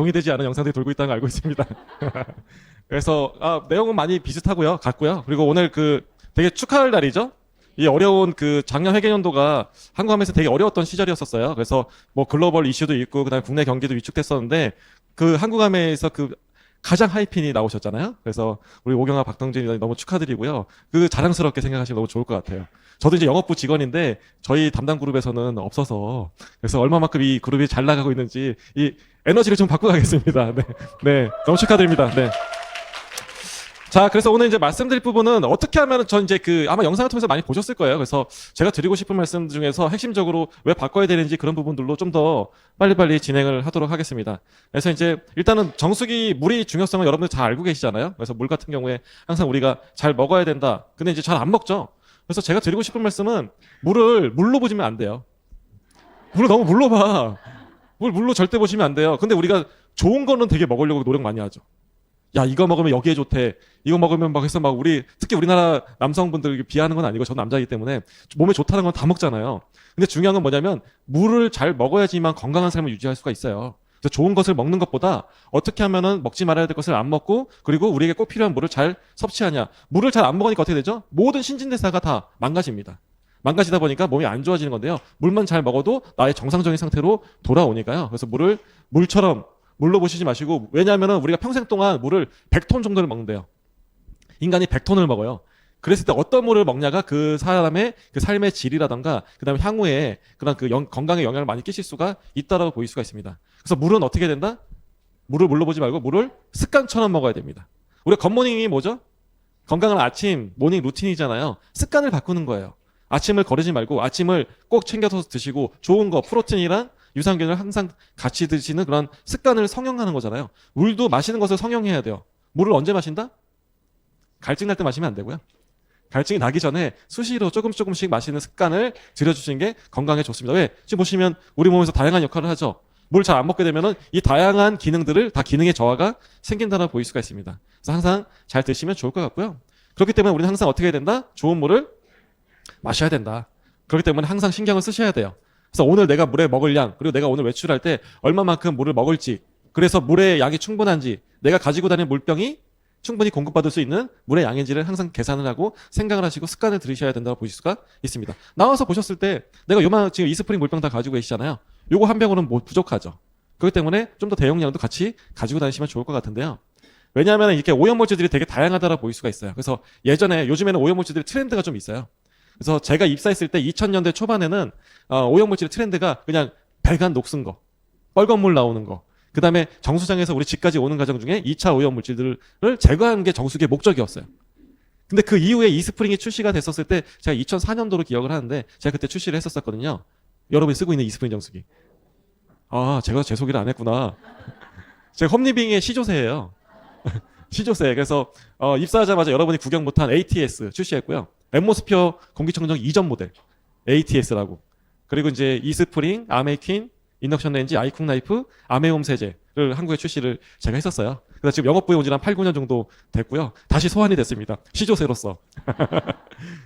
동의되지 않은 영상들이 돌고 있다는 걸 알고 있습니다. 그래서 내용은 많이 비슷하고요, 같고요. 그리고 오늘 되게 축하할 날이죠. 이 어려운 작년 회계연도가 한국하면서 되게 어려웠던 시절이었었어요. 그래서 뭐 글로벌 이슈도 있고 그다음에 국내 경기도 위축됐었는데 한국함에서 가장 하이핀이 나오셨잖아요. 그래서 우리 오경아 박동진 너무 축하드리고요. 자랑스럽게 생각하시면 너무 좋을 것 같아요. 저도 이제 영업부 직원인데 저희 담당 그룹에서는 없어서 그래서 얼마만큼 이 그룹이 잘 나가고 있는지 이 에너지를 좀 받고 가겠습니다. 네, 네, 너무 축하드립니다. 네. 자, 그래서 오늘 이제 말씀드릴 부분은 어떻게 하면 전 이제 아마 영상을 통해서 많이 보셨을 거예요. 그래서 제가 드리고 싶은 말씀 중에서 핵심적으로 왜 바꿔야 되는지 그런 부분들로 좀 더 빨리빨리 진행을 하도록 하겠습니다. 그래서 이제 일단은 정수기 물의 중요성을 여러분들 잘 알고 계시잖아요. 그래서 물 같은 경우에 항상 우리가 잘 먹어야 된다. 근데 이제 잘 안 먹죠. 그래서 제가 드리고 싶은 말씀은 물로 보시면 안 돼요. 물을 너무 물로 봐. 물로 절대 보시면 안 돼요. 근데 우리가 좋은 거는 되게 먹으려고 노력 많이 하죠. 야, 이거 먹으면 여기에 좋대. 이거 먹으면 막 해서 특히 우리나라 남성분들 비하하는 건 아니고 저는 남자이기 때문에 몸에 좋다는 건 다 먹잖아요. 근데 중요한 건 뭐냐면 물을 잘 먹어야지만 건강한 삶을 유지할 수가 있어요. 그래서 좋은 것을 먹는 것보다 어떻게 하면은 먹지 말아야 될 것을 안 먹고 그리고 우리에게 꼭 필요한 물을 잘 섭취하냐. 물을 잘 안 먹으니까 어떻게 되죠? 모든 신진대사가 다 망가집니다. 망가지다 보니까 몸이 안 좋아지는 건데요. 물만 잘 먹어도 나의 정상적인 상태로 돌아오니까요. 그래서 물로 보시지 마시고, 왜냐하면 우리가 평생 동안 물을 100톤 정도를 먹는데요. 인간이 100톤을 먹어요. 그랬을 때 어떤 물을 먹냐가 그 사람의 삶의 질이라던가 그다음에 향후에 그런 건강에 영향을 많이 끼칠 수가 있다라고 보일 수가 있습니다. 그래서 물은 어떻게 된다? 물을 물로 보지 말고 물을 습관처럼 먹어야 됩니다. 우리가 굿모닝이 뭐죠? 건강한 아침 모닝 루틴이잖아요. 습관을 바꾸는 거예요. 아침을 거르지 말고 아침을 꼭 챙겨서 드시고 좋은 거 프로틴이랑 유산균을 항상 같이 드시는 그런 습관을 성형하는 거잖아요. 물도 마시는 것을 성형해야 돼요. 물을 언제 마신다? 갈증 날 때 마시면 안 되고요. 갈증이 나기 전에 수시로 조금씩 마시는 습관을 들여주시는 게 건강에 좋습니다. 왜? 지금 보시면 우리 몸에서 다양한 역할을 하죠. 물 잘 안 먹게 되면은 이 다양한 기능들을 다 기능의 저하가 생긴다고 보일 수가 있습니다. 그래서 항상 잘 드시면 좋을 것 같고요. 그렇기 때문에 우리는 항상 어떻게 해야 된다? 좋은 물을 마셔야 된다. 그렇기 때문에 항상 신경을 쓰셔야 돼요. 그래서 오늘 내가 물에 먹을 양, 그리고 내가 오늘 외출할 때 얼마만큼 물을 먹을지, 그래서 물의 양이 충분한지, 내가 가지고 다니는 물병이 충분히 공급받을 수 있는 물의 양인지를 항상 계산을 하고 생각을 하시고 습관을 들이셔야 된다고 보실 수가 있습니다. 나와서 보셨을 때 내가 지금 이스프링 물병 다 가지고 계시잖아요. 요거 한 병으로는 부족하죠. 그렇기 때문에 좀 더 대용량도 같이 가지고 다니시면 좋을 것 같은데요. 왜냐하면 이렇게 오염물질들이 되게 다양하다라고 보일 수가 있어요. 그래서 요즘에는 오염물질들이 트렌드가 좀 있어요. 그래서 제가 입사했을 때 2000년대 초반에는 오염물질의 트렌드가 그냥 배관 녹슨 거, 빨간 물 나오는 거, 그 다음에 정수장에서 우리 집까지 오는 과정 중에 2차 오염물질들을 제거하는 게 정수기의 목적이었어요. 근데 그 이후에 이스프링이 출시가 됐었을 때 제가 2004년도로 기억을 하는데 제가 그때 출시를 했었거든요. 여러분이 쓰고 있는 이스프링 정수기. 제가 제 소개를 안 했구나. 제가 홈리빙의 시조새예요. 시조새. 그래서 입사하자마자 여러분이 구경 못한 ATS 출시했고요. 앰모스피어 공기청정 이전 모델 ATS라고. 그리고 이제 이스프링, 아메이퀸, 인덕션 렌지, 아이쿡 나이프, 아메홈 세제를 한국에 출시를 제가 했었어요. 그래서 지금 영업부에 온 지 한 8, 9년 정도 됐고요. 다시 소환이 됐습니다. 시조새로서.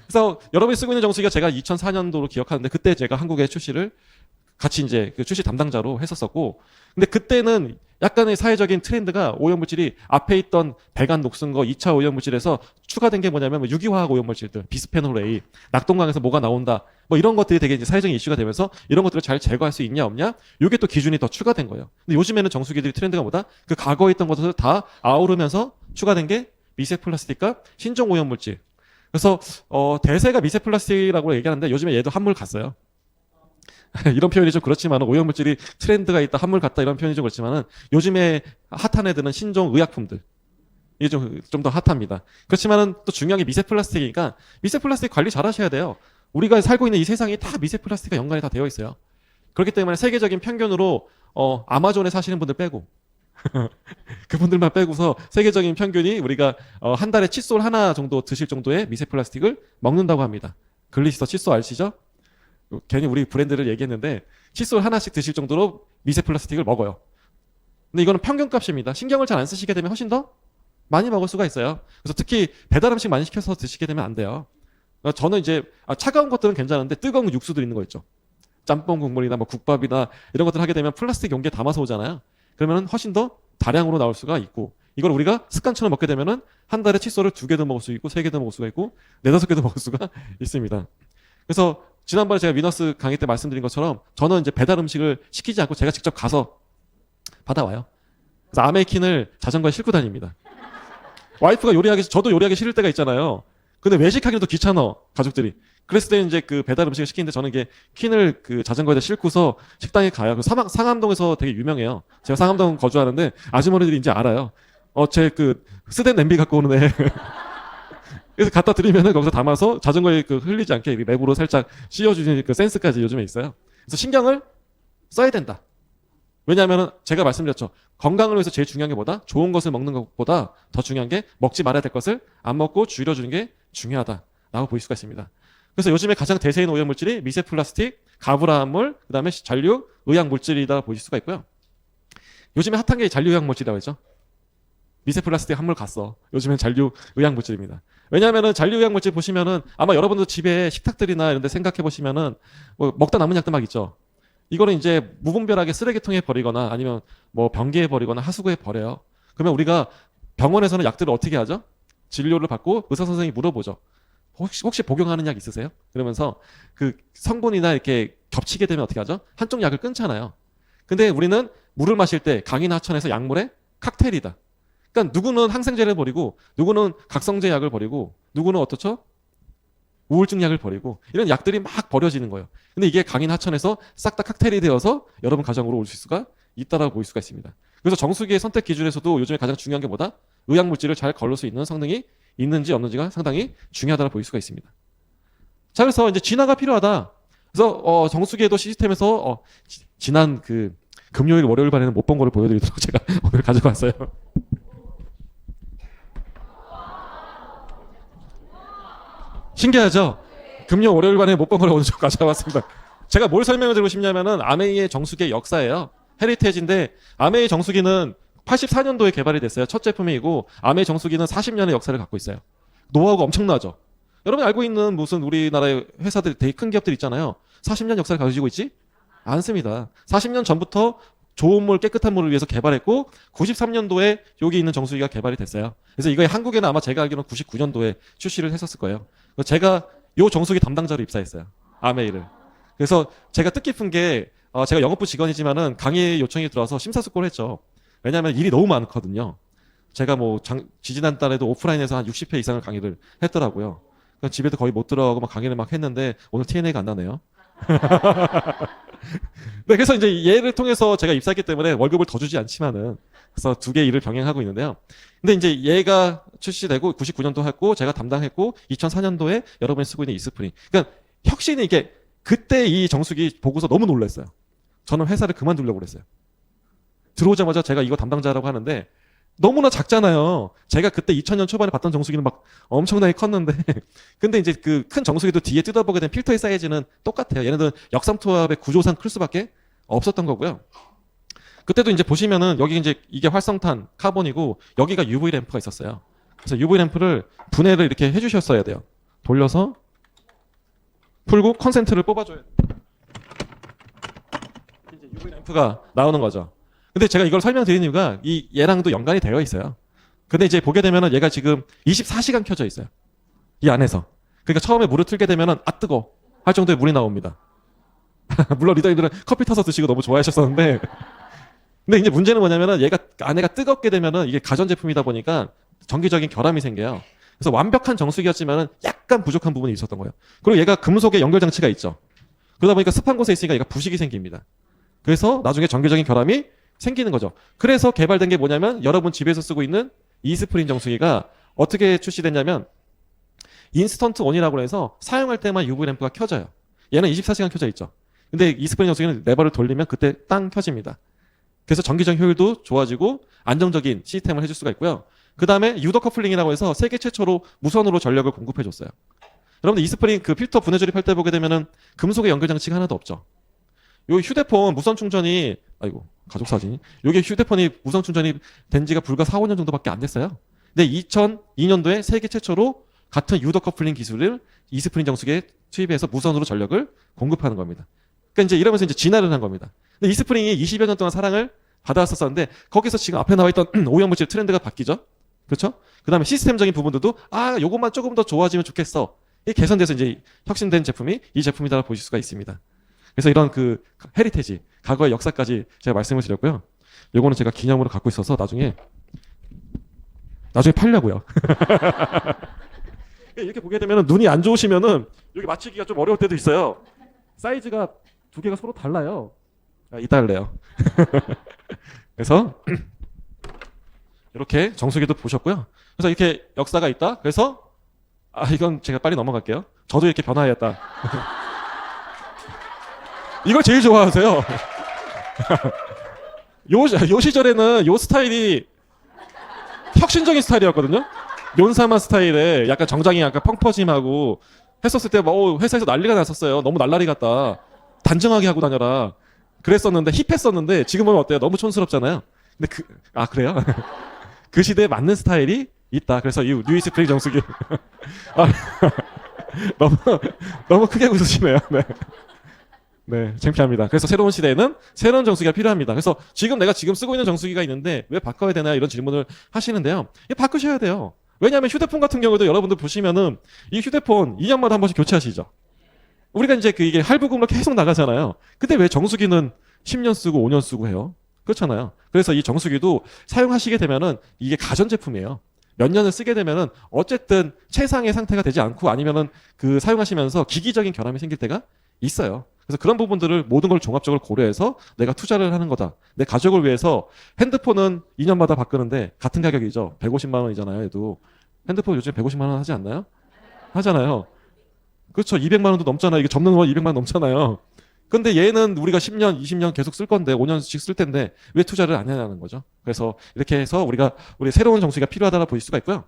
그래서 여러분이 쓰고 있는 정수기가 제가 2004년도로 기억하는데 그때 제가 한국에 출시를 같이 이제 출시 담당자로 했었었고, 근데 그때는 약간의 사회적인 트렌드가 오염물질이 앞에 있던 배관 녹슨 거 2차 오염물질에서 추가된 게 뭐냐면 유기화학 오염물질들, 비스페놀 A, 낙동강에서 뭐가 나온다, 뭐 이런 것들이 되게 이제 사회적인 이슈가 되면서 이런 것들을 잘 제거할 수 있냐 없냐, 이게 또 기준이 더 추가된 거예요. 근데 요즘에는 정수기들이 트렌드가 뭐다? 과거에 있던 것을 다 아우르면서 추가된 게 미세 플라스틱과 신종 오염물질. 그래서 대세가 미세 플라스틱이라고 얘기하는데 요즘에 얘도 한물 갔어요. 이런 표현이 좀 그렇지만 오염물질이 트렌드가 있다, 한물 같다 이런 표현이 좀 그렇지만은 요즘에 핫한 애들은 신종 의약품들 이게 좀 더 핫합니다. 그렇지만은 또 중요한 게 미세 플라스틱이니까 미세 플라스틱 관리 잘 하셔야 돼요. 우리가 살고 있는 이 세상이 다 미세 플라스틱과 연관이 다 되어 있어요. 그렇기 때문에 세계적인 평균으로 아마존에 사시는 분들 빼고 그분들만 빼고서 세계적인 평균이 우리가 한 달에 칫솔 하나 정도 드실 정도의 미세 플라스틱을 먹는다고 합니다. 글리시터 칫솔 아시죠? 괜히 우리 브랜드를 얘기했는데 칫솔 하나씩 드실 정도로 미세 플라스틱을 먹어요. 근데 이거는 평균값입니다. 신경을 잘 안 쓰시게 되면 훨씬 더 많이 먹을 수가 있어요. 그래서 특히 배달 음식 많이 시켜서 드시게 되면 안 돼요. 저는 이제 차가운 것들은 괜찮은데 뜨거운 육수들 있는 거 있죠. 짬뽕 국물이나 뭐 국밥이나 이런 것들 하게 되면 플라스틱 용기에 담아서 오잖아요. 그러면 훨씬 더 다량으로 나올 수가 있고, 이걸 우리가 습관처럼 먹게 되면은 한 달에 칫솔을 2개도 먹을 수 있고 3개도 먹을 수가 있고 4-5개도 먹을 수가 있습니다. 그래서 지난번에 제가 위너스 강의 때 말씀드린 것처럼 저는 이제 배달 음식을 시키지 않고 제가 직접 가서 받아와요. 그래서 아메이킨을 자전거에 싣고 다닙니다. 와이프가 저도 요리하기 싫을 때가 있잖아요. 근데 외식하기도 귀찮아, 가족들이. 그랬을 때 이제 그 배달 음식을 시키는데 저는 이게 퀸을 그 자전거에다 싣고서 식당에 가요. 상암동에서 되게 유명해요. 제가 상암동 거주하는데 아주머니들이 이제 알아요. 제 그 스덴 냄비 갖고 오는 애. 그래서 갖다 드리면은 거기서 담아서 자전거에 그 흘리지 않게 랩으로 살짝 씌워주는 그 센스까지 요즘에 있어요. 그래서 신경을 써야 된다. 왜냐하면 제가 말씀드렸죠. 건강을 위해서 제일 중요한 게 뭐다? 좋은 것을 먹는 것보다 더 중요한 게 먹지 말아야 될 것을 안 먹고 줄여주는 게 중요하다라고 보일 수가 있습니다. 그래서 요즘에 가장 대세인 오염물질이 미세 플라스틱, 가브라함물, 그 다음에 잔류, 의약물질이다 보실 수가 있고요. 요즘에 핫한 게 잔류 의약물질이라고 했죠. 미세 플라스틱 함물 갔어. 요즘엔 잔류 의약물질입니다. 왜냐하면은 잔류 의약물질 보시면은 아마 여러분도 집에 식탁들이나 이런 데 생각해 보시면은 뭐 먹다 남은 약들 막 있죠. 이거는 이제 무분별하게 쓰레기통에 버리거나 아니면 뭐 변기에 버리거나 하수구에 버려요. 그러면 우리가 병원에서는 약들을 어떻게 하죠? 진료를 받고 의사 선생님이 물어보죠. 혹시 복용하는 약 있으세요? 그러면서 그 성분이나 이렇게 겹치게 되면 어떻게 하죠? 한쪽 약을 끊잖아요. 근데 우리는 물을 마실 때 강이나 하천에서 약물에 칵테일이다. 그러니까 누구는 항생제를 버리고 누구는 각성제 약을 버리고 누구는 어떻죠? 우울증 약을 버리고 이런 약들이 막 버려지는 거예요. 근데 이게 강이나 하천에서 싹 다 칵테일이 되어서 여러분 가정으로 올 수가 있다라고 볼 수가 있습니다. 그래서 정수기의 선택 기준에서도 요즘에 가장 중요한 게 뭐다? 의약물질을 잘 걸을 수 있는 성능이 있는지 없는지가 상당히 중요하다고 볼 수가 있습니다. 자, 그래서 이제 진화가 필요하다. 그래서 정수기에도 시스템에서 지난 그 금요일 월요일 반에는 못 본 거를 보여드리도록 제가 오늘 가져왔어요. 신기하죠? 금요 월요일 반에 못 본 걸 오늘 좀 가져왔습니다. 제가 뭘 설명을 드리고 싶냐면은 아메이의 정수기의 역사예요. 헤리테이지인데 아메이 정수기는 84년도에 개발이 됐어요. 첫 제품이고 아메이 정수기는 40년의 역사를 갖고 있어요. 노하우가 엄청나죠. 여러분이 알고 있는 무슨 우리나라의 회사들 되게 큰 기업들 있잖아요. 40년 역사를 가지고 있지? 않습니다. 40년 전부터 좋은 물, 깨끗한 물을 위해서 개발했고 93년도에 여기 있는 정수기가 개발이 됐어요. 그래서 이거 한국에는 아마 제가 알기로는 99년도에 출시를 했었을 거예요. 제가 요 정수기 담당자로 입사했어요. 아메이를. 그래서 제가 뜻깊은 게 제가 영업부 직원이지만은 강의 요청이 들어와서 심사숙고를 했죠. 왜냐하면 일이 너무 많거든요. 제가 뭐 지지난달에도 오프라인에서 한 60회 이상을 강의를 했더라고요. 그러니까 집에도 거의 못 들어가고 막 강의를 막 했는데 오늘 T&A가 안 나네요. 네, 그래서 이제 얘를 통해서 제가 입사했기 때문에 월급을 더 주지 않지만은 그래서 두 개의 일을 병행하고 있는데요. 근데 이제 얘가 출시되고 99년도 했고 제가 담당했고 2004년도에 여러분이 쓰고 있는 이스프링. 그러니까 혁신이 이게 그때 이 정수기 보고서 너무 놀랐어요. 저는 회사를 그만두려고 그랬어요. 들어오자마자 제가 이거 담당자라고 하는데 너무나 작잖아요. 제가 그때 2000년 초반에 봤던 정수기는 막 엄청나게 컸는데 근데 이제 그 큰 정수기도 뒤에 뜯어보게 된 필터의 사이즈는 똑같아요. 얘네들은 역삼투압의 구조상 클 수밖에 없었던 거고요. 그때도 이제 보시면은 여기 이제 이게 활성탄 카본이고 여기가 UV 램프가 있었어요. 그래서 UV 램프를 분해를 이렇게 해주셨어야 돼요. 돌려서 풀고 컨센트를 뽑아줘야 돼요. 이제 UV 램프가 나오는 거죠. 근데 제가 이걸 설명드린 이유가 얘랑도 연관이 되어 있어요. 근데 이제 보게 되면은 얘가 지금 24시간 켜져 있어요. 이 안에서. 그러니까 처음에 물을 틀게 되면은 뜨거 할 정도의 물이 나옵니다. 물론 리더님들은 커피 타서 드시고 너무 좋아하셨었는데 근데 이제 문제는 뭐냐면은 얘가 안에가 뜨겁게 되면은 이게 가전제품이다 보니까 정기적인 결함이 생겨요. 그래서 완벽한 정수기였지만은 약간 부족한 부분이 있었던 거예요. 그리고 얘가 금속의 연결 장치가 있죠. 그러다 보니까 습한 곳에 있으니까 얘가 부식이 생깁니다. 그래서 나중에 정기적인 결함이 생기는 거죠. 그래서 개발된 게 뭐냐면 여러분 집에서 쓰고 있는 이스프링 정수기가 어떻게 출시됐냐면 인스턴트 온이라고 해서 사용할 때만 UV 램프가 켜져요. 얘는 24시간 켜져 있죠. 근데 이스프링 정수기는 레버를 돌리면 그때 땅 켜집니다. 그래서 전기적 효율도 좋아지고 안정적인 시스템을 해줄 수가 있고요. 그 다음에 유도 커플링이라고 해서 세계 최초로 무선으로 전력을 공급해줬어요. 여러분들 이스프링 그 필터 분해 조립할 때 보게 되면은 금속의 연결 장치가 하나도 없죠. 요 휴대폰 무선 충전이 아이고 가족 사진이 요게 휴대폰이 무선 충전이 된 지가 불과 4, 5년 정도밖에 안 됐어요. 근데 2002년도에 세계 최초로 같은 유도 커플링 기술을 이스프링 정수기에 투입해서 무선으로 전력을 공급하는 겁니다. 그러니까 이제 이러면서 이제 진화를 한 겁니다. 근데 이스프링이 20여 년 동안 사랑을 받아왔었는데 거기서 지금 앞에 나와 있던 오염물질 트렌드가 바뀌죠. 그렇죠? 그다음에 시스템적인 부분들도 요것만 조금 더 좋아지면 좋겠어. 이 개선돼서 이제 혁신된 제품이 이 제품이다 보실 수가 있습니다. 그래서 이런 그 헤리테지, 과거의 역사까지 제가 말씀을 드렸고요. 요거는 제가 기념으로 갖고 있어서 나중에 팔려고요. 이렇게 보게 되면 눈이 안 좋으시면은 여기 맞추기가 좀 어려울 때도 있어요. 사이즈가 두 개가 서로 달라요. 이따 할래요. 그래서 이렇게 정수기도 보셨고요. 그래서 이렇게 역사가 있다. 그래서 이건 제가 빨리 넘어갈게요. 저도 이렇게 변화했다. 이걸 제일 좋아하세요. 요 시절에는 요 스타일이 혁신적인 스타일이었거든요. 욘사마 스타일에 약간 정장이 약간 펑퍼짐하고 했었을 때 회사에서 난리가 났었어요. 너무 날라리 같다. 단정하게 하고 다녀라. 그랬었는데 힙했었는데 지금은 어때요? 너무 촌스럽잖아요. 근데 그래요? 그 시대에 맞는 스타일이 있다. 그래서 이 뉴이 스프링 정수기 너무 크게 웃으시네요. 네. 네, 창피합니다. 그래서 새로운 시대에는 새로운 정수기가 필요합니다. 그래서 내가 지금 쓰고 있는 정수기가 있는데 왜 바꿔야 되나 이런 질문을 하시는데요. 바꾸셔야 돼요. 왜냐하면 휴대폰 같은 경우도 여러분들 보시면은 이 휴대폰 2년마다 한 번씩 교체하시죠. 우리가 이제 이게 할부금으로 계속 나가잖아요. 근데 왜 정수기는 10년 쓰고 5년 쓰고 해요? 그렇잖아요. 그래서 이 정수기도 사용하시게 되면은 이게 가전제품이에요. 몇 년을 쓰게 되면은 어쨌든 최상의 상태가 되지 않고 아니면은 그 사용하시면서 기기적인 결함이 생길 때가 있어요. 그래서 그런 부분들을 모든 걸 종합적으로 고려해서 내가 투자를 하는 거다. 내 가족을 위해서 핸드폰은 2년마다 바꾸는데 같은 가격이죠. 150만 원이잖아요. 얘도 핸드폰 요즘 150만 원 하지 않나요? 하잖아요. 그렇죠. 200만 원도 넘잖아요. 이게 접는 건 200만 원 넘잖아요. 근데 얘는 우리가 10년, 20년 계속 쓸 건데 5년씩 쓸 텐데 왜 투자를 안 해냐는 거죠. 그래서 이렇게 해서 우리 새로운 정수기가 필요하다고 보실 수가 있고요.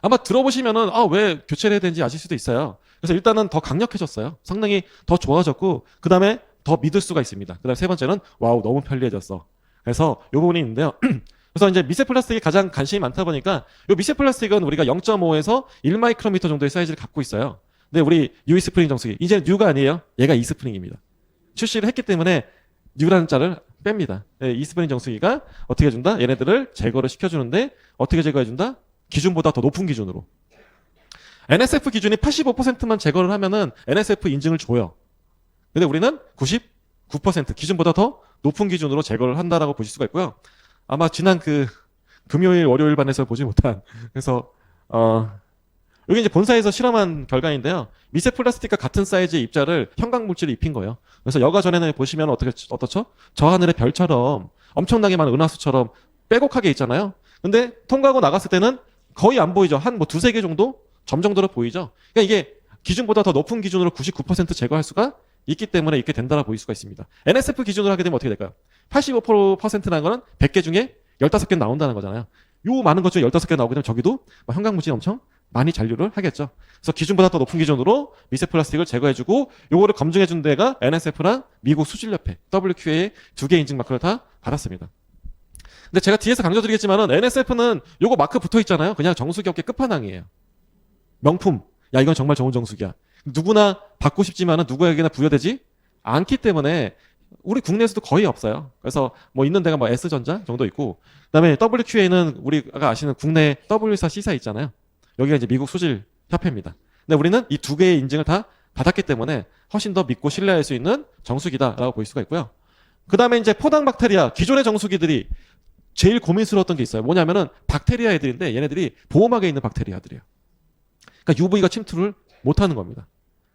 아마 들어보시면은 왜 교체를 해야 되는지 아실 수도 있어요. 그래서 일단은 더 강력해졌어요. 성능이 더 좋아졌고 그다음에 더 믿을 수가 있습니다. 그다음에 세 번째는 너무 편리해졌어. 그래서 요 부분이 있는데요. 그래서 이제 미세 플라스틱이 가장 관심이 많다 보니까 요 미세 플라스틱은 우리가 0.5에서 1마이크로미터 정도의 사이즈를 갖고 있어요. 근데 우리 U 스프링 정수기 이제는 뉴가 아니에요. 얘가 E 스프링입니다. 출시를 했기 때문에 뉴라는 자를 뺍니다. 네, E 스프링 정수기가 어떻게 해준다? 얘네들을 제거를 시켜주는데 어떻게 제거해준다? 기준보다 더 높은 기준으로. NSF 기준이 85%만 제거를 하면은 NSF 인증을 줘요. 근데 우리는 99% 기준보다 더 높은 기준으로 제거를 한다라고 보실 수가 있고요. 아마 지난 금요일 월요일 반에서 보지 못한 그래서 여기 이제 본사에서 실험한 결과인데요. 미세 플라스틱과 같은 사이즈의 입자를 형광 물질을 입힌 거예요. 그래서 여가 전에는 보시면 어떻죠? 저 하늘의 별처럼 엄청나게 많은 은하수처럼 빼곡하게 있잖아요. 근데 통과하고 나갔을 때는 거의 안 보이죠. 한 두세 개 정도? 점 정도로 보이죠. 그러니까 이게 기준보다 더 높은 기준으로 99% 제거할 수가 있기 때문에 이렇게 된다라고 보일 수가 있습니다. NSF 기준으로 하게 되면 어떻게 될까요? 85%라는 거는 100개 중에 15개 나온다는 거잖아요. 요 많은 것 중에 15개 나오게 되면 저기도 형광물질이 엄청 많이 잔류를 하겠죠. 그래서 기준보다 더 높은 기준으로 미세 플라스틱을 제거해주고 요거를 검증해준 데가 NSF랑 미국 수질협회 WQA 두 개 인증 마크를 다 받았습니다. 근데 제가 뒤에서 강조드리겠지만은 NSF는 요거 마크 붙어 있잖아요. 그냥 정수기 업계 끝판왕이에요. 명품. 야, 이건 정말 좋은 정수기야. 누구나 받고 싶지만은 누구에게나 부여되지 않기 때문에 우리 국내에서도 거의 없어요. 그래서 있는 데가 S전자 정도 있고, 그다음에 WQA는 우리가 아시는 국내 W사 C사 있잖아요. 여기가 이제 미국 수질 협회입니다. 근데 우리는 이 두 개의 인증을 다 받았기 때문에 훨씬 더 믿고 신뢰할 수 있는 정수기다라고 볼 수가 있고요. 그다음에 이제 포당 박테리아, 기존의 정수기들이 제일 고민스러웠던 게 있어요. 뭐냐면은 박테리아 애들인데 얘네들이 보호막에 있는 박테리아들이에요. 그러니까 UV가 침투를 못하는 겁니다.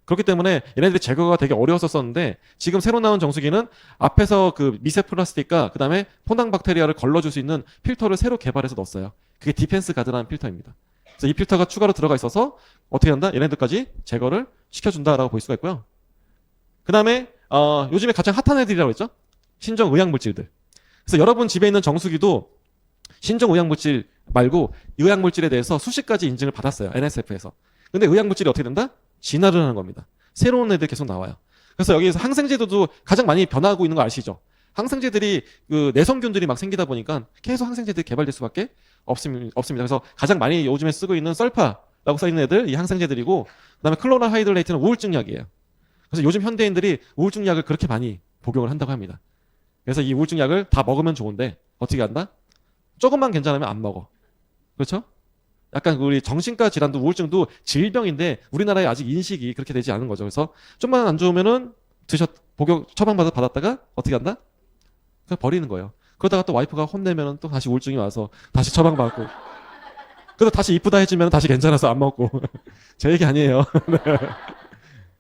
그렇기 때문에 얘네들이 제거가 되게 어려웠었는데 지금 새로 나온 정수기는 앞에서 그 미세 플라스틱과 그다음에 포당 박테리아를 걸러줄 수 있는 필터를 새로 개발해서 넣었어요. 그게 디펜스 가드라는 필터입니다. 그래서 이 필터가 추가로 들어가 있어서 어떻게 한다? 얘네들까지 제거를 시켜준다라고 볼 수가 있고요. 그다음에 요즘에 가장 핫한 애들이라고 했죠? 신종 의약물질들. 그래서 여러분 집에 있는 정수기도 신종 의약물질 말고 의약물질에 대해서 수십 가지 인증을 받았어요. NSF에서. 근데 의약물질이 어떻게 된다? 진화를 하는 겁니다. 새로운 애들 계속 나와요. 그래서 여기에서 항생제도 가장 많이 변화하고 있는 거 아시죠? 항생제들이 내성균들이 막 생기다 보니까 계속 항생제들이 개발될 수밖에 없습니다. 그래서 가장 많이 요즘에 쓰고 있는 썰파라고 써있는 애들 이 항생제들이고 그다음에 클로라하이드레이트는 우울증 약이에요. 그래서 요즘 현대인들이 우울증 약을 그렇게 많이 복용을 한다고 합니다. 그래서 이 우울증 약을 다 먹으면 좋은데 어떻게 한다? 조금만 괜찮으면 안 먹어. 그렇죠? 약간 우리 정신과 질환도 우울증도 질병인데 우리나라에 아직 인식이 그렇게 되지 않은 거죠. 그래서 좀만 안 좋으면은 복용 처방받았다가 어떻게 한다? 그냥 버리는 거예요. 그러다가 또 와이프가 혼내면은 또 다시 우울증이 와서 다시 처방받고. 그래서 다시 이쁘다 해주면 다시 괜찮아서 안 먹고. 제 얘기 아니에요.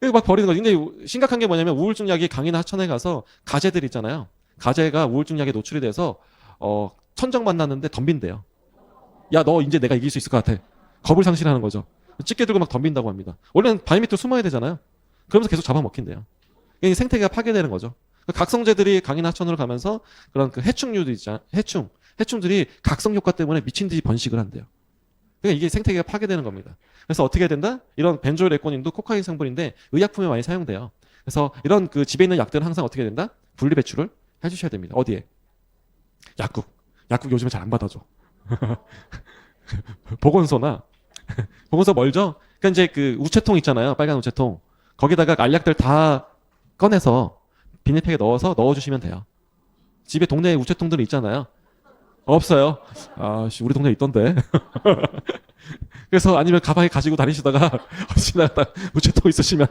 네. 막 버리는 거죠. 근데 심각한 게 뭐냐면 우울증 약이 강이나 하천에 가서 가재들 있잖아요. 가재가 우울증 약에 노출이 돼서 천적 만났는데 덤빈대요. 야, 너 이제 내가 이길 수 있을 것 같아. 겁을 상실하는 거죠. 찌개 들고 막 덤빈다고 합니다. 원래는 바위 밑으로 숨어야 되잖아요. 그러면서 계속 잡아먹힌대요. 이게 생태계가 파괴되는 거죠. 각성제들이 강이나 하천으로 가면서 그런 그 해충류들 있잖아요. 해충들이 각성 효과 때문에 미친 듯이 번식을 한대요. 그러니까 이게 생태계가 파괴되는 겁니다. 그래서 어떻게 해야 된다? 이런 벤조일에코닌도 코카인 성분인데 의약품에 많이 사용돼요. 그래서 이런 그 집에 있는 약들은 항상 어떻게 된다? 분리 배출을 해주셔야 됩니다. 어디에? 약국 요즘에 잘 안 받아줘. 보건소나 보건소 멀죠? 그러니까 이제 그 우체통 있잖아요. 빨간 우체통. 거기다가 알약들 다 꺼내서 비닐팩에 넣어주시면 돼요. 집에 동네에 우체통들 있잖아요. 없어요. 우리 동네에 있던데. 그래서 아니면 가방에 가지고 다니시다가 지나가다 우체통 있으시면.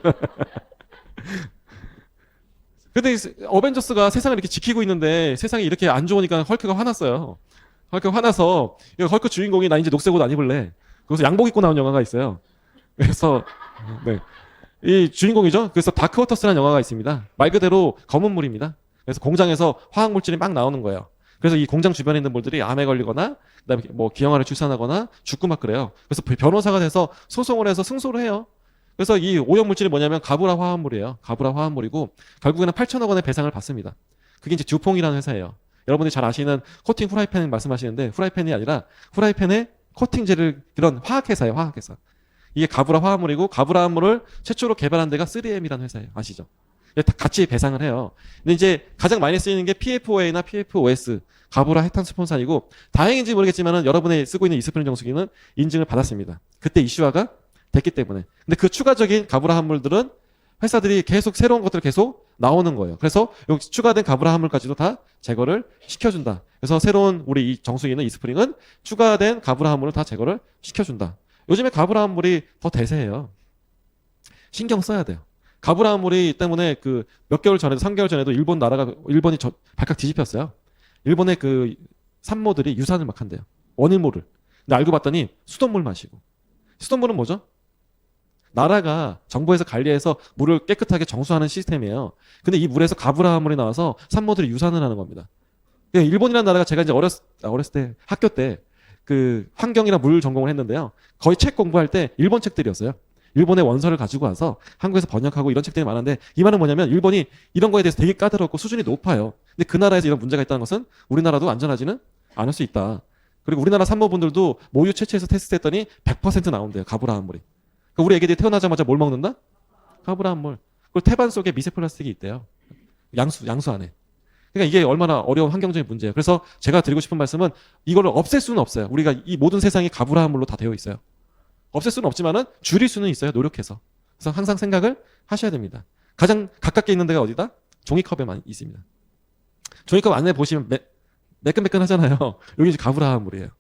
근데 어벤져스가 세상을 이렇게 지키고 있는데 세상이 이렇게 안 좋으니까 헐크가 화났어요. 헐크가 화나서 헐크 주인공이 나 이제 녹색 옷 안 입을래. 그래서 양복 입고 나온 영화가 있어요. 그래서 네. 이 주인공이죠. 그래서 다크워터스라는 영화가 있습니다. 말 그대로 검은 물입니다. 그래서 공장에서 화학 물질이 막 나오는 거예요. 그래서 이 공장 주변에 있는 물들이 암에 걸리거나 그다음에 뭐 기형아를 출산하거나 죽고 막 그래요. 그래서 변호사가 돼서 소송을 해서 승소를 해요. 그래서 이 오염 물질이 뭐냐면 가브라 화합물이에요. 가브라 화합물이고 결국에는 8천억 원의 배상을 받습니다. 그게 이제 듀퐁이라는 회사예요. 여러분들이 잘 아시는 코팅 후라이팬 말씀하시는데 후라이팬이 아니라 후라이팬에 코팅제를 그런 화학회사예요. 화학회사. 이게 가브라 화합물이고 가브라 화합물을 최초로 개발한 데가 3M이라는 회사예요. 아시죠? 같이 배상을 해요. 근데 이제 가장 많이 쓰이는 게 PFOA나 PFOS, 가브라 핵탄스폰산이고 다행인지 모르겠지만은 여러분이 쓰고 있는 이스프린 정수기는 인증을 받았습니다. 그때 이슈화가 됐기 때문에. 근데 그 추가적인 가브라 화합물들은 회사들이 계속 새로운 것들을 계속 나오는 거예요. 그래서 여기 추가된 가브라 화합물까지도 다 제거를 시켜준다. 그래서 새로운 우리 이 정수기는 이스프링은 추가된 가브라 화합물을 다 제거를 시켜준다. 요즘에 가브라 화합물이 더 대세예요. 신경 써야 돼요. 가브라 화합물이 때문에 그 몇 개월 전에도 3개월 전에도 일본이 발칵 뒤집혔어요. 일본의 그 산모들이 유산을 막 한대요. 원인모를. 근데 알고 봤더니 수돗물 마시고. 수돗물은 뭐죠? 나라가 정부에서 관리해서 물을 깨끗하게 정수하는 시스템이에요. 근데 이 물에서 가브라 화합물이 나와서 산모들이 유산을 하는 겁니다. 일본이라는 나라가 제가 이제 어렸을 때 학교 때 그 환경이나 물 전공을 했는데요. 거의 책 공부할 때 일본 책들이었어요. 일본의 원서를 가지고 와서 한국에서 번역하고 이런 책들이 많은데 이 말은 뭐냐면 일본이 이런 거에 대해서 되게 까다롭고 수준이 높아요. 근데 그 나라에서 이런 문제가 있다는 것은 우리나라도 안전하지는 않을 수 있다. 그리고 우리나라 산모분들도 모유 채취해서 테스트했더니 100% 나온대요. 가브라 화합물이. 그러니까 우리 애기들이 태어나자마자 뭘 먹는다? 가브라 화합물. 그리고 태반 속에 미세 플라스틱이 있대요. 양수 안에. 그러니까 이게 얼마나 어려운 환경적인 문제예요. 그래서 제가 드리고 싶은 말씀은 이거를 없앨 수는 없어요. 우리가 이 모든 세상이 가브라 화합물로 다 되어 있어요. 없앨 수는 없지만은 줄일 수는 있어요. 노력해서. 그래서 항상 생각을 하셔야 됩니다. 가장 가깝게 있는 데가 어디다? 종이컵에만 있습니다. 종이컵 안에 보시면 매끈매끈 하잖아요. 여기 이제 가브라 화합물이에요.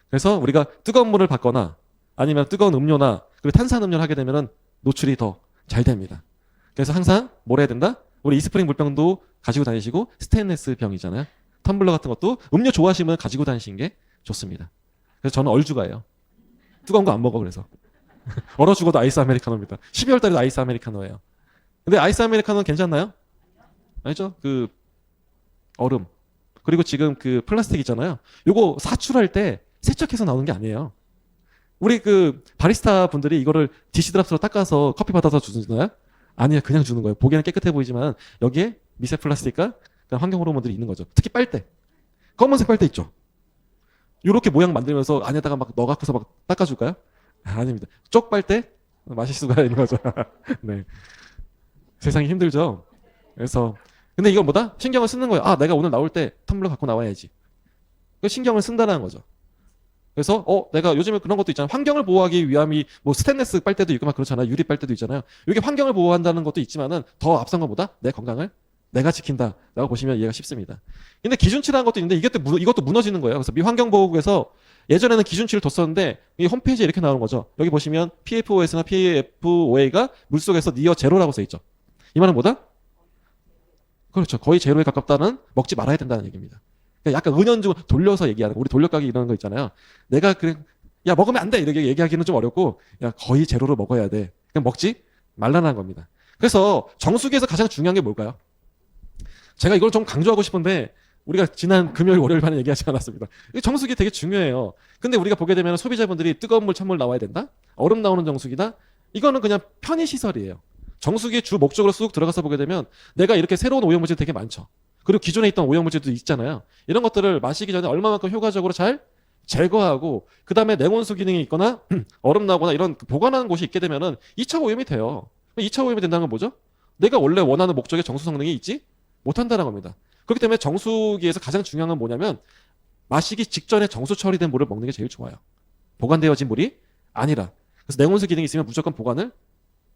그래서 우리가 뜨거운 물을 받거나 아니면 뜨거운 음료나 그리고 탄산음료를 하게 되면은 노출이 더 잘 됩니다. 그래서 항상 뭘 해야 된다? 우리 이스프링 물병도 가지고 다니시고 스테인레스 병이잖아요. 텀블러 같은 것도 음료 좋아하시면 가지고 다니시는 게 좋습니다. 그래서 저는 얼죽아예요. 뜨거운 거 안 먹어 그래서. 얼어 죽어도 아이스 아메리카노입니다. 12월 달에도 아이스 아메리카노예요. 근데 아이스 아메리카노는 괜찮나요? 아니죠? 그 얼음. 그리고 지금 그 플라스틱 있잖아요. 요거 사출할 때 세척해서 나오는 게 아니에요. 우리 그 바리스타 분들이 이거를 디시드랍스로 닦아서 커피 받아서 주나요? 아니에요. 그냥 주는 거예요. 보기에는 깨끗해 보이지만 여기에 미세 플라스틱과 환경 호르몬들이 있는 거죠. 특히 빨대. 검은색 빨대 있죠. 요렇게 모양 만들면서 안에다가 막 넣어갖고서 막 닦아줄까요? 아닙니다. 쪽 빨대 마실 수가 있는 거죠. 네. 세상이 힘들죠. 그래서 근데 이건 뭐다? 신경을 쓰는 거예요. 아, 내가 오늘 나올 때 텀블러 갖고 나와야지. 신경을 쓴다는 거죠. 그래서 내가 요즘에 그런 것도 있잖아요. 환경을 보호하기 위함이 뭐 스테인레스 빨대도 있고 막 그렇잖아요. 유리 빨대도 있잖아요. 이게 환경을 보호한다는 것도 있지만은 더 앞선 것보다 내 건강을 내가 지킨다라고 보시면 이해가 쉽습니다. 근데 기준치라는 것도 있는데 이것도 무너지는 거예요. 그래서 미 환경보호국에서 예전에는 기준치를 뒀었는데 이 홈페이지에 이렇게 나오는 거죠. 여기 보시면 PFOS나 PFOA가 물속에서 니어 제로라고 써 있죠. 이 말은 뭐다? 그렇죠. 거의 제로에 가깝다는 먹지 말아야 된다는 얘기입니다. 그러니까 약간 은연중 돌려서 얘기하는 거. 우리 돌려가기 이러는 거 있잖아요. 내가 그래 야 먹으면 안 돼 이렇게 얘기하기는 좀 어렵고 야 거의 제로로 먹어야 돼. 그냥 먹지 말라는 겁니다. 그래서 정수기에서 가장 중요한 게 뭘까요? 제가 이걸 좀 강조하고 싶은데 우리가 지난 금요일 월요일 반에 얘기하지 않았습니다. 정수기 되게 중요해요. 근데 우리가 보게 되면 소비자분들이 뜨거운 물 찬물 나와야 된다? 얼음 나오는 정수기다? 이거는 그냥 편의시설이에요. 정수기의 주 목적으로 쑥 들어가서 보게 되면 내가 이렇게 새로운 오염물질 되게 많죠. 그리고 기존에 있던 오염물질도 있잖아요. 이런 것들을 마시기 전에 얼마만큼 효과적으로 잘 제거하고 그 다음에 냉온수 기능이 있거나 얼음 나오거나 이런 보관하는 곳이 있게 되면은 2차 오염이 돼요. 2차 오염이 된다는 건 뭐죠? 내가 원래 원하는 목적의 정수 성능이 있지 못한다는 겁니다. 그렇기 때문에 정수기에서 가장 중요한 건 뭐냐면 마시기 직전에 정수 처리된 물을 먹는 게 제일 좋아요. 보관되어진 물이 아니라. 그래서 냉온수 기능이 있으면 무조건 보관을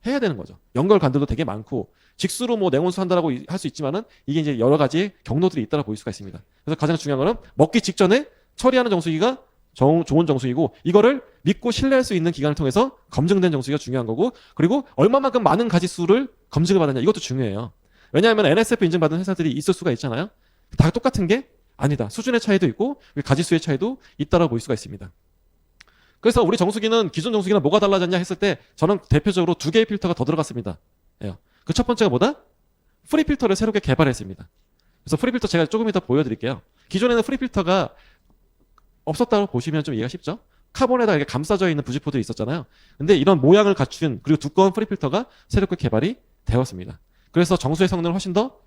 해야 되는 거죠. 연결관들도 되게 많고 직수로 뭐 냉온수 한다라고 할 수 있지만은 이게 이제 여러 가지 경로들이 있다고 볼 수가 있습니다. 그래서 가장 중요한 거는 먹기 직전에 처리하는 정수기가 좋은 정수기고 이거를 믿고 신뢰할 수 있는 기관을 통해서 검증된 정수기가 중요한 거고 그리고 얼마만큼 많은 가지수를 검증을 받았냐 이것도 중요해요. 왜냐하면 NSF 인증받은 회사들이 있을 수가 있잖아요. 다 똑같은 게 아니다. 수준의 차이도 있고 가지수의 차이도 있다고 볼 수가 있습니다. 그래서 우리 정수기는 기존 정수기랑 뭐가 달라졌냐 했을 때 저는 대표적으로 2개의 필터가 더 들어갔습니다. 그 첫 번째가 뭐다? 프리필터를 새롭게 개발했습니다. 그래서 프리필터 제가 조금 이따 보여드릴게요. 기존에는 프리필터가 없었다고 보시면 좀 이해가 쉽죠? 카본에다 이렇게 감싸져 있는 부직포들이 있었잖아요. 근데 이런 모양을 갖춘 그리고 두꺼운 프리필터가 새롭게 개발이 되었습니다. 그래서 정수의 성능을 훨씬 더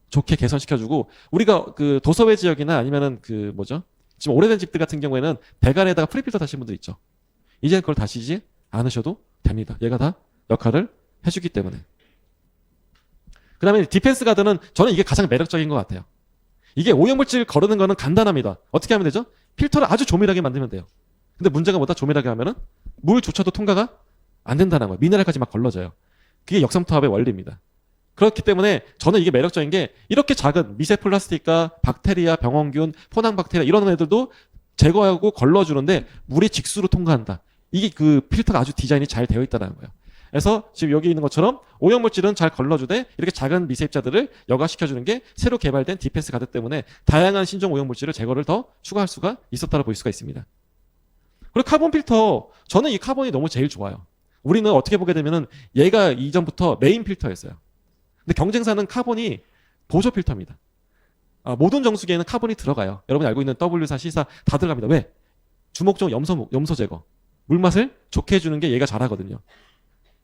좋게 개선시켜주고 우리가 그 도서외 지역이나 아니면은 그 뭐죠? 지금 오래된 집들 같은 경우에는 배관에다가 프리필터 다신 분들 있죠. 이제 그걸 다시지 않으셔도 됩니다. 얘가 다 역할을 해주기 때문에. 그 다음에 디펜스 가드는 저는 이게 가장 매력적인 것 같아요. 이게 오염물질 거르는 거는 간단합니다. 어떻게 하면 되죠? 필터를 아주 조밀하게 만들면 돼요. 근데 문제가 뭐다? 조밀하게 하면은 물조차도 통과가 안 된다는 거예요. 미네랄까지 막 걸러져요. 그게 역삼투압의 원리입니다. 그렇기 때문에 저는 이게 매력적인 게 이렇게 작은 미세 플라스틱과 박테리아, 병원균, 포낭박테리아 이런 애들도 제거하고 걸러주는데 물이 직수로 통과한다. 이게 그 필터가 아주 디자인이 잘 되어 있다는 거예요. 그래서 지금 여기 있는 것처럼 오염물질은 잘 걸러주되 이렇게 작은 미세입자들을 여과시켜주는 게 새로 개발된 디펜스 가드 때문에 다양한 신종 오염물질을 제거를 더 추가할 수가 있었다고 볼 수가 있습니다. 그리고 카본 필터, 저는 이 카본이 너무 제일 좋아요. 우리는 어떻게 보게 되면은 얘가 이전부터 메인 필터였어요. 근데 경쟁사는 카본이 보조 필터입니다. 모든 정수기에는 카본이 들어가요. 여러분이 알고 있는 W사, C사 다 들어갑니다. 왜? 주목적 염소 제거. 물맛을 좋게 해주는 게 얘가 잘하거든요.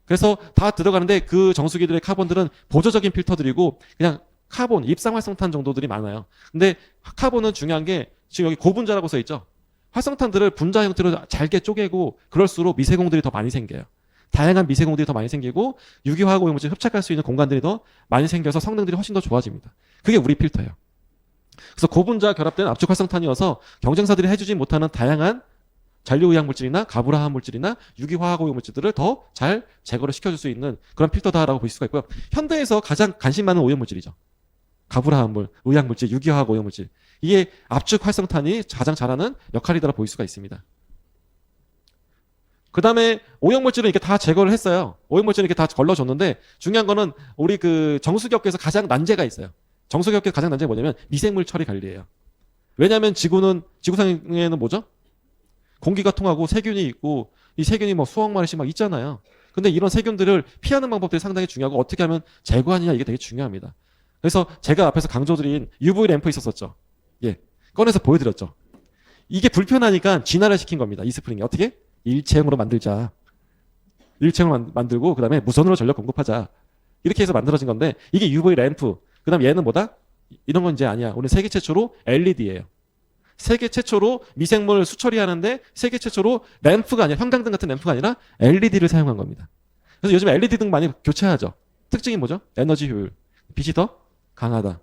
그래서 다 들어가는데 그 정수기들의 카본들은 보조적인 필터들이고 그냥 카본, 입상활성탄 정도들이 많아요. 근데 카본은 중요한 게 지금 여기 고분자라고 써 있죠. 활성탄들을 분자 형태로 잘게 쪼개고 그럴수록 미세공들이 더 많이 생겨요. 다양한 미세공들이 더 많이 생기고 유기화학 오염물질 흡착할 수 있는 공간들이 더 많이 생겨서 성능들이 훨씬 더 좋아집니다. 그게 우리 필터예요. 그래서 고분자 결합된 압축 활성탄이어서 경쟁사들이 해주지 못하는 다양한 잔류의약물질이나 가불화학 물질이나 유기화학 오염물질들을 더 잘 제거를 시켜줄 수 있는 그런 필터다라고 볼 수가 있고요. 현대에서 가장 관심 많은 오염물질이죠. 가불화학물, 의약물질, 유기화학 오염물질. 이게 압축 활성탄이 가장 잘하는 역할이다라고 볼 수가 있습니다. 그 다음에 오염물질은 이렇게 다 제거를 했어요. 오염물질은 이렇게 다 걸러줬는데 중요한 거는 우리 그 정수기업계에서 가장 난제가 있어요. 정수기업계에서 가장 난제가 뭐냐면 미생물 처리 관리예요. 왜냐하면 지구상에는 뭐죠? 공기가 통하고 세균이 있고 이 세균이 뭐 수억 마리씩 막 있잖아요. 근데 이런 세균들을 피하는 방법들이 상당히 중요하고 어떻게 하면 제거하느냐 이게 되게 중요합니다. 그래서 제가 앞에서 강조드린 UV 램프 있었었죠. 예, 꺼내서 보여드렸죠. 이게 불편하니까 진화를 시킨 겁니다. 이 스프링이 어떻게? 일체형으로 만들자. 일체형으로 만들고 그 다음에 무선으로 전력 공급하자. 이렇게 해서 만들어진 건데 이게 UV 램프. 그 다음 얘는 뭐다? 이런 건 이제 아니야. 우리 세계 최초로 LED예요. 세계 최초로 미생물 수처리하는데 세계 최초로 램프가 아니라 형광등 같은 램프가 아니라 LED를 사용한 겁니다. 그래서 요즘 LED 등 많이 교체하죠. 특징이 뭐죠? 에너지 효율. 빛이 더 강하다.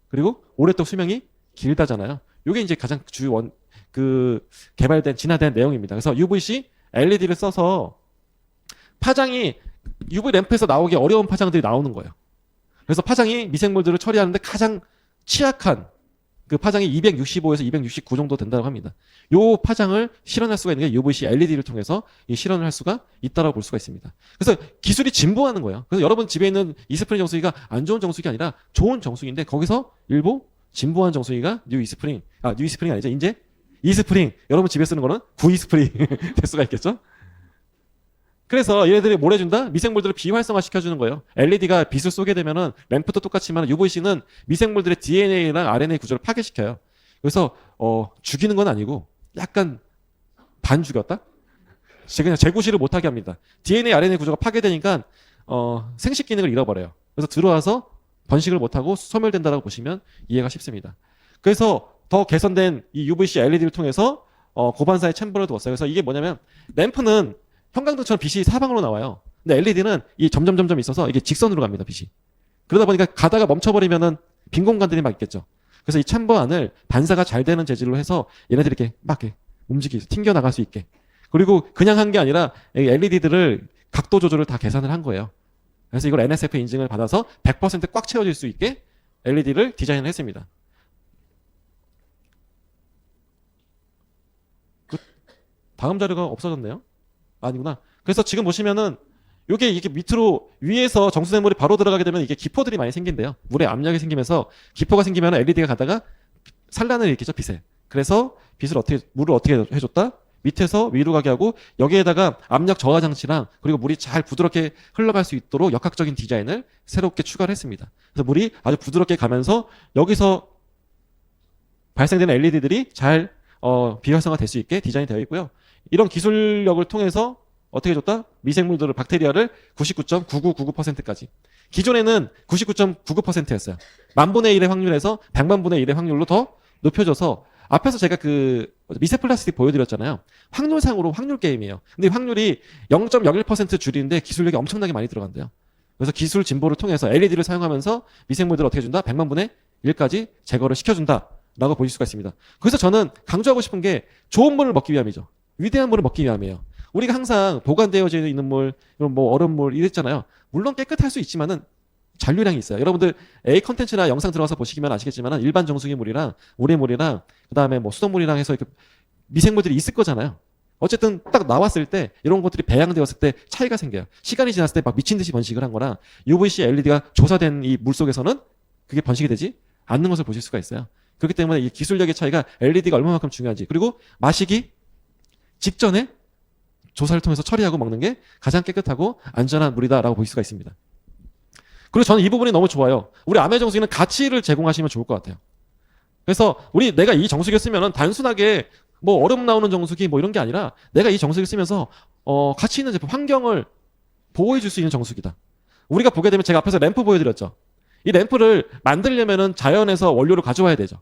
그리고 오랫동안 수명이 길다잖아요. 이게 이제 가장 개발된 진화된 내용입니다. 그래서 UVC LED를 써서 파장이 UV 램프에서 나오기 어려운 파장들이 나오는 거예요. 그래서 파장이 미생물들을 처리하는데 가장 취약한 그 파장이 265에서 269 정도 된다고 합니다. 요 파장을 실현할 수가 있는 게 UVC LED를 통해서 이 실현을 할 수가 있다고 볼 수가 있습니다. 그래서 기술이 진보하는 거예요. 그래서 여러분 집에 있는 이스프링 정수기가 안 좋은 정수기가 아니라 좋은 정수기인데 거기서 일부 진보한 정수기가 뉴 이스프링이 아니죠. 이제 이스프링. 여러분 집에 쓰는 거는 구이스프링 될 수가 있겠죠. 그래서 얘네들이 뭘 해준다? 미생물들을 비활성화 시켜주는 거예요. LED가 빛을 쏘게 되면은 램프도 똑같지만 UVC는 미생물들의 DNA랑 RNA 구조를 파괴시켜요. 그래서 죽이는 건 아니고 약간 반 죽였다? 그냥 재구시를 못하게 합니다. DNA, RNA 구조가 파괴되니까 생식 기능을 잃어버려요. 그래서 들어와서 번식을 못하고 소멸된다라고 보시면 이해가 쉽습니다. 그래서 더 개선된 이 UVC LED를 통해서 고반사의 챔버를 두었어요. 그래서 이게 뭐냐면 램프는 형광등처럼 빛이 사방으로 나와요. 근데 LED는 이 점점 있어서 이게 직선으로 갑니다, 빛이. 그러다 보니까 가다가 멈춰버리면은 빈 공간들이 막 있겠죠. 그래서 이 챔버 안을 반사가 잘 되는 재질로 해서 얘네들이 이렇게 막 이렇게 튕겨 나갈 수 있게. 그리고 그냥 한 게 아니라 LED들을 각도 조절을 다 계산을 한 거예요. 그래서 이걸 NSF 인증을 받아서 100%꽉 채워질 수 있게 LED를 디자인을 했습니다. 다음 자료가 없어졌네요. 아니구나. 그래서 지금 보시면은 요게 이게 밑으로 위에서 정수생물이 바로 들어가게 되면 이게 기포들이 많이 생긴대요. 물에 압력이 생기면서 기포가 생기면 LED가 가다가 산란을 일으키죠, 빛에. 그래서 물을 어떻게 해줬다? 밑에서 위로 가게 하고 여기에다가 압력 저하 장치랑 그리고 물이 잘 부드럽게 흘러갈 수 있도록 역학적인 디자인을 새롭게 추가를 했습니다. 그래서 물이 아주 부드럽게 가면서 여기서 발생되는 LED들이 잘 비활성화 될 수 있게 디자인이 되어 있고요. 이런 기술력을 통해서 어떻게 해줬다? 미생물들을 박테리아를 99.9999%까지. 기존에는 99.99%였어요. 만분의 1의 확률에서 100만분의 1의 확률로 더 높여줘서 앞에서 제가 그 미세 플라스틱 보여드렸잖아요. 확률상으로 확률 게임이에요. 근데 확률이 0.01% 줄이는데 기술력이 엄청나게 많이 들어간대요. 그래서 기술 진보를 통해서 LED를 사용하면서 미생물들을 어떻게 해준다? 100만분의 1까지 제거를 시켜준다. 라고 보실 수가 있습니다. 그래서 저는 강조하고 싶은 게 좋은 물을 먹기 위함이죠. 위대한 물을 먹기 위함이에요. 우리가 항상 보관되어져 있는 물, 이런 뭐 얼음물 이랬잖아요. 물론 깨끗할 수 있지만은 잔류량이 있어요. 여러분들 A 컨텐츠나 영상 들어가서 보시면 아시겠지만 일반 정수기 물이랑 우레물이랑 그다음에 뭐 수돗물이랑 해서 이렇게 미생물들이 있을 거잖아요. 어쨌든 딱 나왔을 때 이런 것들이 배양되었을 때 차이가 생겨요. 시간이 지났을 때 막 미친 듯이 번식을 한 거랑 UVC LED가 조사된 이 물 속에서는 그게 번식이 되지 않는 것을 보실 수가 있어요. 그렇기 때문에 이 기술력의 차이가 LED가 얼마만큼 중요한지 그리고 마시기 직전에 조사를 통해서 처리하고 먹는 게 가장 깨끗하고 안전한 물이다라고 보실 수가 있습니다. 그리고 저는 이 부분이 너무 좋아요. 우리 아메 정수기는 가치를 제공하시면 좋을 것 같아요. 그래서 내가 이 정수기를 쓰면은 단순하게 뭐 얼음 나오는 정수기 뭐 이런 게 아니라 내가 이 정수기를 쓰면서 가치 있는 제품 환경을 보호해 줄 수 있는 정수기다. 우리가 보게 되면 제가 앞에서 램프 보여드렸죠. 이 램프를 만들려면은 자연에서 원료를 가져와야 되죠.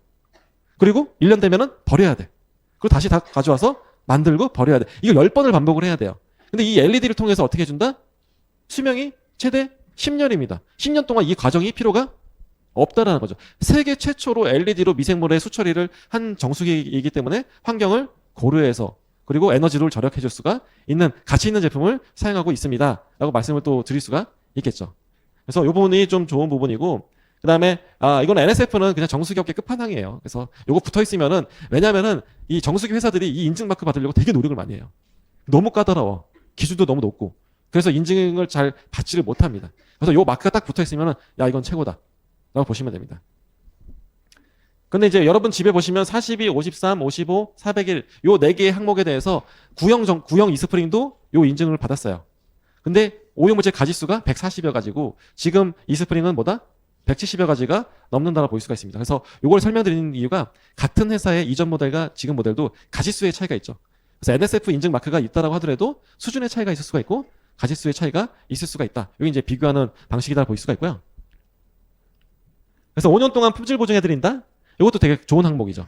그리고 1년 되면은 버려야 돼. 그리고 다시 다 가져와서 만들고 버려야 돼. 이걸 10번을 반복을 해야 돼요. 근데 이 LED를 통해서 어떻게 해준다? 수명이 최대 10년입니다. 10년 동안 이 과정이 필요가 없다라는 거죠. 세계 최초로 LED로 미생물의 수처리를 한 정수기이기 때문에 환경을 고려해서 그리고 에너지를 절약해 줄 수가 있는 가치 있는 제품을 사용하고 있습니다. 라고 말씀을 또 드릴 수가 있겠죠. 그래서 이 부분이 좀 좋은 부분이고 그 다음에 이건 NSF는 그냥 정수기 업계 끝판왕이에요. 그래서 요거 붙어 있으면은 왜냐면은 이 정수기 회사들이 이 인증 마크 받으려고 되게 노력을 많이 해요. 너무 까다로워. 기술도 너무 높고. 그래서 인증을 잘 받지를 못합니다. 그래서 요 마크가 딱 붙어 있으면은 야 이건 최고다. 라고 보시면 됩니다. 근데 이제 여러분 집에 보시면 42, 53, 55, 401 요 4개의 항목에 대해서 구형 이스프링도 요 인증을 받았어요. 근데 오염물질 가지수가 140여 가지고 지금 이스프링은 뭐다? 170여 가지가 넘는다고 볼 수가 있습니다. 그래서 이걸 설명드리는 이유가 같은 회사의 이전 모델과 지금 모델도 가지수의 차이가 있죠. 그래서 NSF 인증 마크가 있다라고 하더라도 수준의 차이가 있을 수가 있고 가지수의 차이가 있을 수가 있다. 여기 이제 비교하는 방식이다 볼 수가 있고요. 그래서 5년 동안 품질 보증해드린다. 이것도 되게 좋은 항목이죠.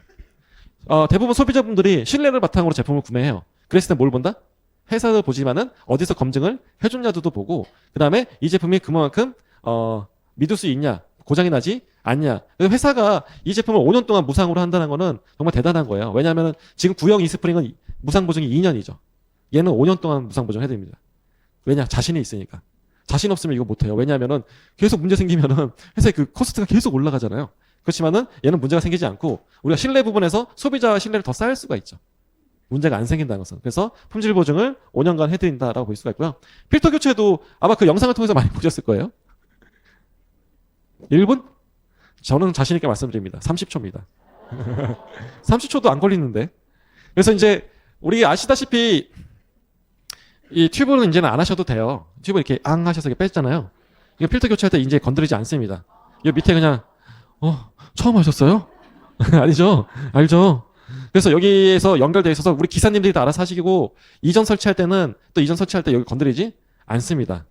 대부분 소비자분들이 신뢰를 바탕으로 제품을 구매해요. 그랬을 때 뭘 본다? 회사도 보지만은 어디서 검증을 해줬냐도 보고 그 다음에 이 제품이 그만큼 믿을 수 있냐 고장이 나지 않냐. 회사가 이 제품을 5년 동안 무상으로 한다는 거는 정말 대단한 거예요. 왜냐하면 지금 구형 이스프링은 무상 보증이 2년이죠. 얘는 5년 동안 무상 보증 해드립니다. 왜냐? 자신이 있으니까. 자신 없으면 이거 못해요. 왜냐하면은 계속 문제 생기면은 회사의 그 코스트가 계속 올라가잖아요. 그렇지만은 얘는 문제가 생기지 않고 우리가 신뢰 부분에서 소비자와 신뢰를 더 쌓을 수가 있죠. 문제가 안 생긴다는 것은. 그래서 품질 보증을 5년간 해드린다라고 볼 수가 있고요. 필터 교체도 아마 그 영상을 통해서 많이 보셨을 거예요. 1분? 저는 자신 있게 말씀드립니다. 30초입니다. 30초도 안 걸리는데. 그래서 이제 우리 아시다시피 이 튜브는 이제는 안 하셔도 돼요. 튜브 이렇게 앙 하셔서 이렇게 뺐잖아요. 이거 필터 교체할 때 이제 건드리지 않습니다. 이 밑에 그냥 처음 하셨어요? 아니죠? 알죠? 그래서 여기에서 연결되어 있어서 우리 기사님들이 다 알아서 하시고 이전 설치할 때는 또 이전 설치할 때 여기 건드리지 않습니다.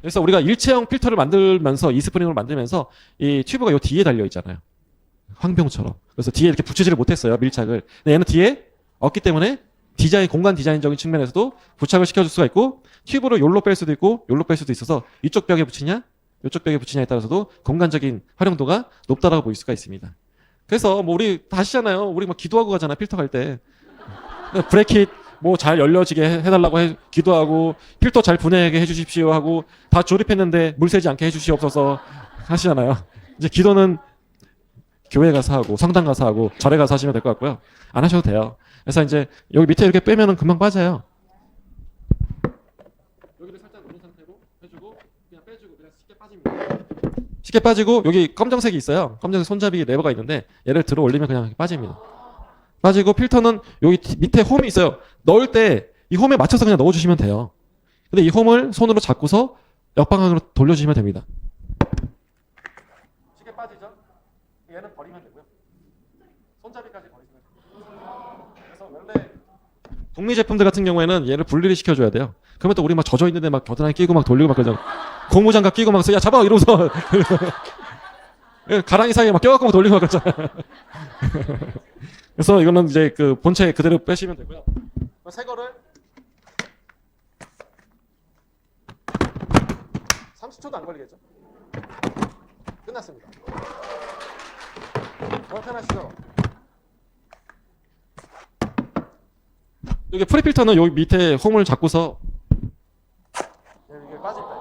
그래서 우리가 일체형 필터를 만들면서 이스프링을 만들면서 이 튜브가 요 뒤에 달려 있잖아요. 황병처럼. 그래서 뒤에 이렇게 붙이지를 못했어요. 밀착을. 근데 얘는 뒤에 없기 때문에 공간 디자인적인 측면에서도 부착을 시켜줄 수가 있고 튜브를 요로 뺄 수도 있고 요로 뺄 수도 있어서 이쪽 벽에 붙이냐 이쪽 벽에 붙이냐에 따라서도 공간적인 활용도가 높다라고 볼 수가 있습니다. 그래서 뭐 우리 다 하시잖아요. 우리 막 기도하고 가잖아. 필터 갈 때. 브레킷 뭐 잘 열려지게 해달라고 기도하고 필터 잘 분해하게 해주십시오 하고 다 조립했는데 물 새지 않게 해주시옵소서 하시잖아요. 이제 기도는 교회 가서 하고 성당 가서 하고 절에 가서 하시면 될 것 같고요. 안 하셔도 돼요. 그래서 이제 여기 밑에 이렇게 빼면은 금방 빠져요. 여기를 살짝 놓은 상태로 해주고 그냥 빼주고 그냥 쉽게 빠집니다. 쉽게 빠지고 여기 검정색이 있어요. 검정색 손잡이 레버가 있는데 얘를 들어 올리면 그냥 빠집니다. 빠지고 필터는 여기 밑에 홈이 있어요. 넣을 때 이 홈에 맞춰서 그냥 넣어주시면 돼요. 근데 이 홈을 손으로 잡고서 역방향으로 돌려주시면 됩니다. 쉽게 빠지죠? 얘는 버리면 되고요. 손잡이까지 버리시면 돼요. 그래서 원래 북미 제품들 같은 경우에는 얘를 분리를 시켜줘야 돼요. 그러면 또 우리 막 젖어 있는데 막 겨드랑이 끼고 막 돌리고 막 그러잖아. 고무장갑 끼고 막 야 잡아 이러면서 가랑이 사이에 막 껴갖고 막 돌리고 막 그러잖아. 그래서 이거는 이제 그 본체 그대로 빼시면 되고요. 새 거를 30초도 안 걸리겠죠? 끝났습니다. 더 편하시죠? 여기 프리필터는 여기 밑에 홈을 잡고서 이게 빠집니다.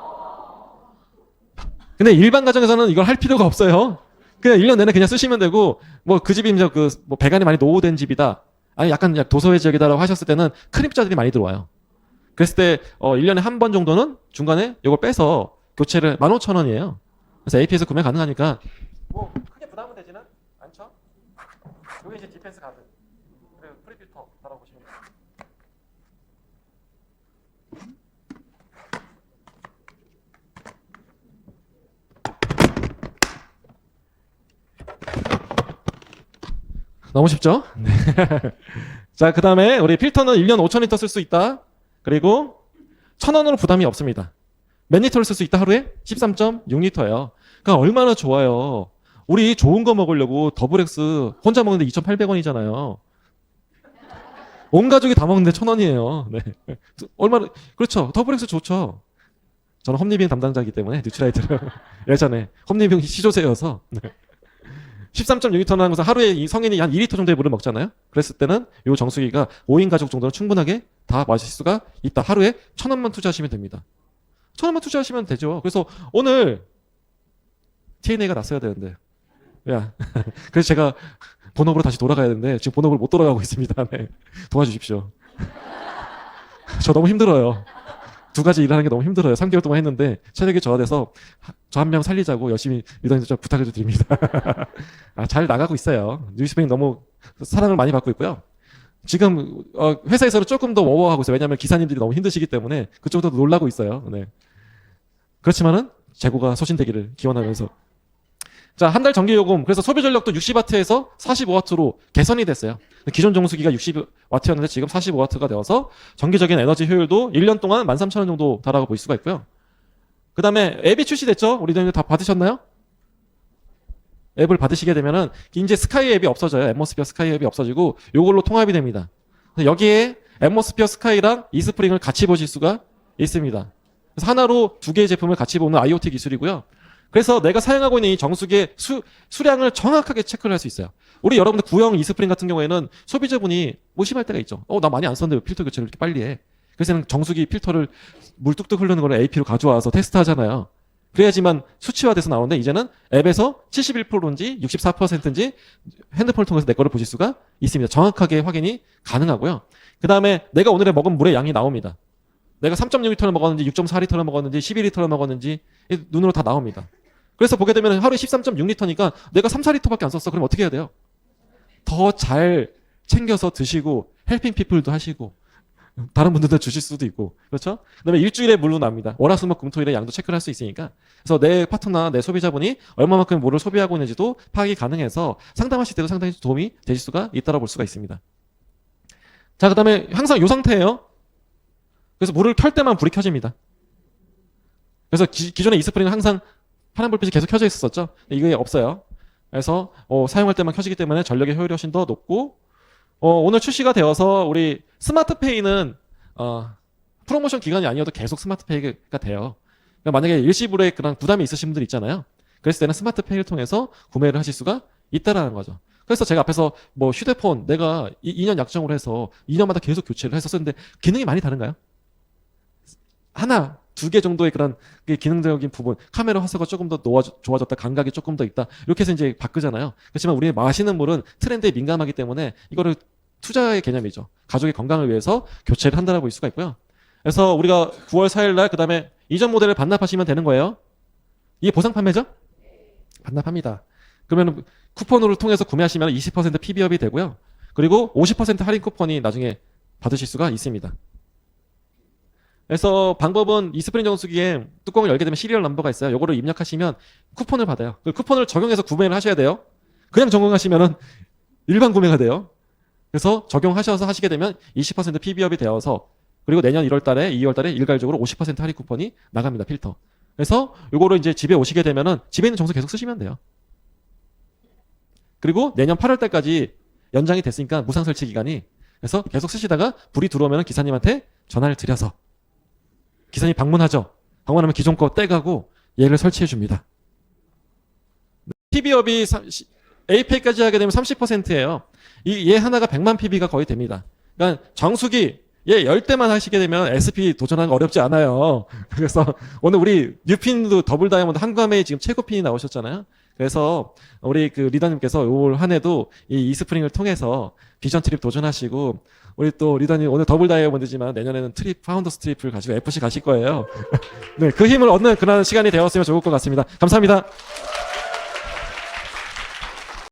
근데 일반 가정에서는 이걸 할 필요가 없어요. 그냥 1년 내내 그냥 쓰시면 되고 뭐 그 집이 이제 뭐 배관이 많이 노후된 집이다. 아니 약간 도서회 지역이다라고 하셨을 때는 큰 입자들이 많이 들어와요. 그랬을 때 1년에 한 번 정도는 중간에 이걸 빼서 교체를 15,000원이에요. 그래서 AP에서 구매 가능하니까 뭐 크게 부담은 되지는 않죠. 이게 이제 디펜스 가드 그리고 프리필터라고 보시면 돼요. 너무 쉽죠? 네. 자, 그 다음에 우리 필터는 1년 5,000리터 쓸 수 있다. 그리고 1,000원으로 부담이 없습니다. 몇 리터를 쓸 수 있다 하루에? 13.6리터예요. 그러니까 얼마나 좋아요. 우리 좋은 거 먹으려고 더블엑스 혼자 먹는데 2,800원이잖아요. 온 가족이 다 먹는데 1,000원이에요. 네. 얼마나 그렇죠. 더블엑스 좋죠. 저는 홈리빙 담당자이기 때문에 뉴트라이트를 예전에 홈리빙 시조세여서 네. 13.6리터라는 것은 하루에 이 성인이 한 2리터 정도의 물을 먹잖아요. 그랬을 때는 이 정수기가 5인 가족 정도는 충분하게 다 마실 수가 있다. 하루에 1,000원만 투자하시면 됩니다. 1,000원만 투자하시면 되죠. 그래서 오늘 TNA가 났어야 되는데 그래서 제가 본업으로 다시 돌아가야 되는데 지금 본업을 못 돌아가고 있습니다. 네. 도와주십시오. 저 너무 힘들어요. 2가지 일하는 게 너무 힘들어요. 3개월 동안 했는데 체력이 저하돼서 저 한 명 살리자고 열심히 리더님들 좀 부탁을 드립니다. 잘 나가고 있어요. 뉴스페인 너무 사랑을 많이 받고 있고요. 지금 회사에서는 조금 더 워워하고 있어요. 왜냐하면 기사님들이 너무 힘드시기 때문에 그쪽도 놀라고 있어요. 네. 그렇지만은 재고가 소진되기를 기원하면서 자, 한 달 전기요금 그래서 소비 전력도 60W에서 45W로 개선이 됐어요. 기존 정수기가 60W였는데 지금 45W가 되어서 전기적인 에너지 효율도 1년 동안 13,000원 정도 달하고 볼 수가 있고요. 그 다음에 앱이 출시됐죠? 우리 다 받으셨나요? 앱을 받으시게 되면은 이제 스카이 앱이 없어져요. 앰모스피어 스카이 앱이 없어지고 이걸로 통합이 됩니다. 여기에 앰모스피어 스카이랑 이스프링을 같이 보실 수가 있습니다. 그래서 하나로 2개의 제품을 같이 보는 IoT 기술이고요. 그래서 내가 사용하고 있는 이 정수기의 수량을 정확하게 체크를 할 수 있어요. 우리 여러분들 구형 이스프링 같은 경우에는 소비자분이 무심할 때가 있죠. 나 많이 안 썼는데 왜 필터 교체를 이렇게 빨리 해? 그래서 정수기 필터를 물 뚝뚝 흐르는 거를 AP로 가져와서 테스트하잖아요. 그래야지만 수치화돼서 나오는데 이제는 앱에서 71%인지 64%인지 핸드폰을 통해서 내 거를 보실 수가 있습니다. 정확하게 확인이 가능하고요. 그 다음에 내가 오늘에 먹은 물의 양이 나옵니다. 내가 3.6리터를 먹었는지 6.4리터를 먹었는지 12리터를 먹었는지 눈으로 다 나옵니다. 그래서 보게 되면 하루에 13.6리터니까 내가 3, 4리터밖에 안 썼어. 그럼 어떻게 해야 돼요? 더 잘 챙겨서 드시고 헬핑 피플도 하시고 다른 분들도 주실 수도 있고 그렇죠? 그다음에 일주일에 물로 납니다. 월화수목금토일에 양도 체크를 할 수 있으니까 그래서 내 파트너나 내 소비자분이 얼마만큼 물을 소비하고 있는지도 파악이 가능해서 상담하실 때도 상당히 도움이 되실 수가 있다고 볼 수가 있습니다. 자, 그다음에 항상 이 상태예요. 그래서 물을 켤 때만 불이 켜집니다. 그래서 기존의 이스프링은 항상 파란 불빛이 계속 켜져 있었죠. 이게 없어요. 그래서 사용할 때만 켜지기 때문에 전력의 효율이 훨씬 더 높고 오늘 출시가 되어서 우리 스마트페이는 프로모션 기간이 아니어도 계속 스마트페이가 돼요. 그러니까 만약에 일시불에 그런 부담이 있으신 분들 있잖아요. 그랬을 때는 스마트페이를 통해서 구매를 하실 수가 있다라는 거죠. 그래서 제가 앞에서 뭐 휴대폰 내가 2년 약정으로 해서 2년마다 계속 교체를 해서 쓰는데 기능이 많이 다른가요? 하나, 두 개 정도의 그런 기능적인 부분, 카메라 화소가 조금 더 좋아졌다, 감각이 조금 더 있다, 이렇게 해서 이제 바꾸잖아요. 그렇지만 우리 마시는 물은 트렌드에 민감하기 때문에 이거를 투자의 개념이죠. 가족의 건강을 위해서 교체를 한다라고 볼 수가 있고요. 그래서 우리가 9월 4일 날 그다음에 이전 모델을 반납하시면 되는 거예요. 이게 보상 판매죠? 반납합니다. 그러면 쿠폰으로 통해서 구매하시면 20% PB업이 되고요. 그리고 50% 할인 쿠폰이 나중에 받으실 수가 있습니다. 그래서 방법은 이스프링 정수기에 뚜껑을 열게 되면 시리얼 넘버가 있어요. 요거를 입력하시면 쿠폰을 받아요. 그 쿠폰을 적용해서 구매를 하셔야 돼요. 그냥 적용하시면은 일반 구매가 돼요. 그래서 적용하셔서 하시게 되면 20% PB업이 되어서 그리고 내년 1월 달에 2월 달에 일괄적으로 50% 할인 쿠폰이 나갑니다. 필터. 그래서 요거를 이제 집에 오시게 되면은 집에 있는 정수 계속 쓰시면 돼요. 그리고 내년 8월 달까지 연장이 됐으니까 무상 설치 기간이. 그래서 계속 쓰시다가 불이 들어오면 기사님한테 전화를 드려서 기사님 방문하죠. 방문하면 기존 거 떼가고 얘를 설치해 줍니다. PB업이 AP까지 하게 되면 30%예요. 얘 하나가 100만 PB가 거의 됩니다. 그러니까 정수기 얘 10대만 하시게 되면 SP 도전하는 거 어렵지 않아요. 그래서 오늘 우리 뉴핀도 더블 다이아몬드 한밤에 지금 최고핀이 나오셨잖아요. 그래서 우리 그 리더님께서 올 한 해도 이 이스프링을 통해서 비전 트립 도전하시고 우리 또 리더님 오늘 더블 다이아몬드지만 내년에는 트립 파운더스 트립을 가지고 FC 가실 거예요. 네, 그 힘을 얻는 그런 시간이 되었으면 좋을 것 같습니다. 감사합니다.